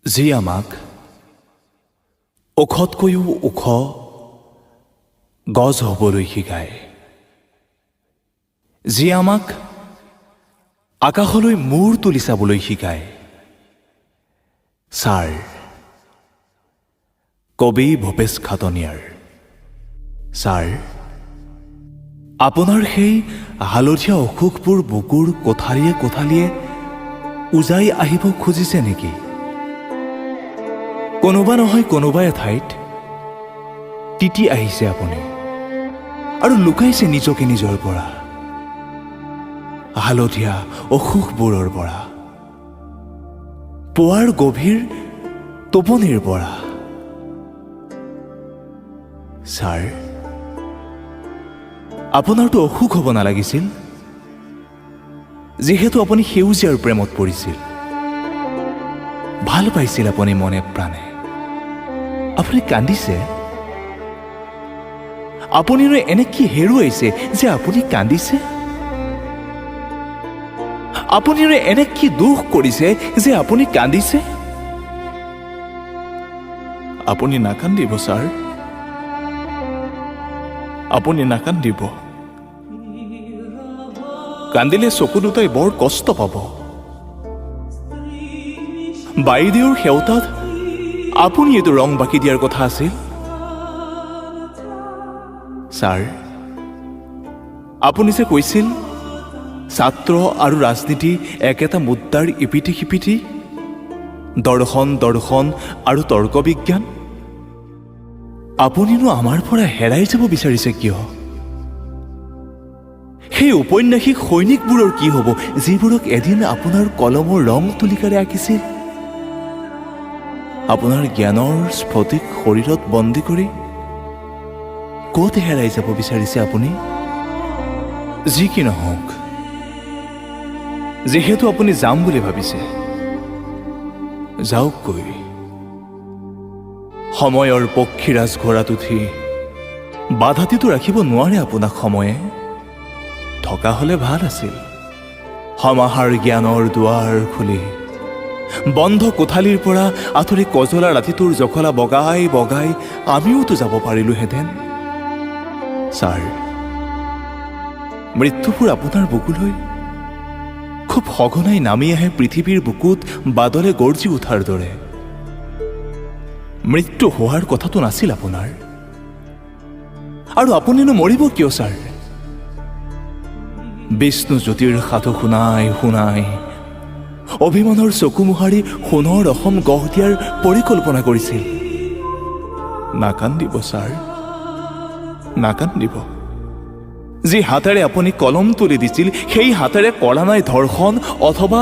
যি আমাক ওখতকৈও ওখ গছ হ'বলৈ শিকায়, যি আমাক আকাশলৈ মূৰ তুলি চাবলৈ শিকায়। ছাৰ কবি ভূপেশ খাটনিয়াৰ। ছাৰ, আপোনাৰ সেই হালধীয়া অসুখবোৰ বুকুৰ কোঠালিয়ে কোঠালিয়ে উজাই আহিব খুজিছে নেকি? কোনোবা নহয় কোনোবা এঠাইত তিতি আহিছে আপুনি আৰু লুকাইছে নিজকে নিজৰ পৰা, হালধীয়া অসুখবোৰৰ পৰা, পুৱাৰ গভীৰ টোপনিৰ পৰা। ছাৰ, আপোনাৰতো অসুখ হ'ব নালাগিছিল, যিহেতু আপুনি সেউজীয়াৰ প্ৰেমত পৰিছিল, ভাল পাইছিল আপুনি মনে প্ৰাণে। আপুনি কান্দিছে। আপুনিনো এনে কি হেৰুৱাইছে যে আপুনি কান্দিছে? আপুনিনো এনে কি দুখ কৰিছে যে আপুনি কান্দিছে? আপুনি নাকান্দিব ছাৰ, আপুনি নাকান্দিব। কান্দিলে চকু দুটাই বৰ কষ্ট পাব। বাইদেউৰ সেউতাত আপুনি এইটো ৰং বাকি দিয়াৰ কথা আছিল। ছাৰ, আপুনি যে কৈছিল ছাত্ৰ আৰু ৰাজনীতি একেটা মুদ্ৰাৰ ইপিঠি সিপিঠি, দৰ্শন আৰু তৰ্ক বিজ্ঞান, আপুনিনো আমাৰ পৰা হেৰাই যাব বিচাৰিছে কিয়? সেই ঔপন্যাসিক সৈনিকবোৰৰ কি হ'ব যিবোৰক এদিন আপোনাৰ কলমৰ ৰং তুলিকাৰে আঁকিছিল? আপোনাৰ জ্ঞানৰ স্ফটিক শৰীৰত বন্দী কৰি ক'ত হেৰাই যাব বিচাৰিছে আপুনি? যি কি নহওক, যিহেতু আপুনি যাম বুলি ভাবিছে, যাওকগৈ। সময়ৰ পক্ষীৰাজ ঘোঁৰাত উঠি বাধাটিতো ৰাখিব নোৱাৰে আপোনাক সময়ে। থকা হ'লে ভাল আছিল। সমাহাৰ জ্ঞানৰ দুৱাৰ খুলি বন্ধ কোঠালিৰ পৰা আঁতৰি কজলা ৰাতিটোৰ জখলা বগাই বগাই আমিওতো যাব পাৰিলোহেঁতেন। ছাৰ, মৃত্যুবোৰ আপোনাৰ বুকুলৈ খুব সঘনাই নামি আহে পৃথিৱীৰ বুকুত বাদলে গৰ্জি উঠাৰ দৰে। মৃত্যু হোৱাৰ কথাটো নাছিল আপোনাৰ, আৰু আপুনিনো মৰিব কিয় ছাৰ? বিষ্ণু জ্যোতিৰ সাধু শুনাই শুনাই অভিমানৰ চকু মোহাৰি সোণৰ অসম গঢ় দিয়াৰ পৰিকল্পনা কৰিছিল। নাকান্দিব ছাৰ, নাকান্দিব। যি হাতেৰে আপুনি কলম তুলি দিছিল, সেই হাতেৰে কৰা নাই ধৰ্ষণ অথবা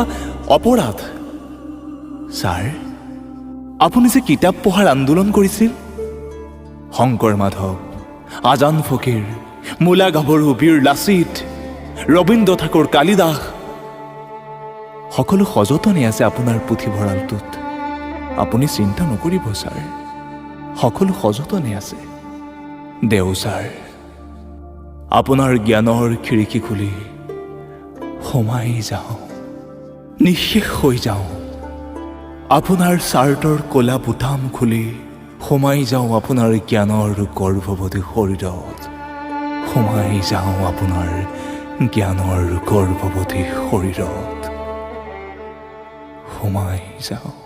অপৰাধ। ছাৰ, আপুনি যে কিতাপ পঢ়াৰ আন্দোলন কৰিছিল, শংকৰ মাধৱ, আজান ফকীৰ, মূলা গাভৰু, বীৰ লাচিত, ৰবীন্দ্ৰ ঠাকুৰ, কালিদাস, সকলো সযতনে আছে আপোনাৰ পুথিভঁৰালটোত। আপুনি চিন্তা নকৰিব ছাৰ, সকলো সযতনে আছে। দেও ছাৰ, আপোনাৰ জ্ঞানৰ খিৰিকী খুলি সোমাই যাওঁ, নিঃশেষ হৈ যাওঁ। আপোনাৰ চাৰ্টৰ ক'লা বুটাম খুলি সোমাই যাওঁ আপোনাৰ জ্ঞানৰ গৰ্ভৱতী শৰীৰত। সোমাই যাওঁ আপোনাৰ জ্ঞানৰ গৰ্ভৱতী শৰীৰত। সোমাই যাওঁ।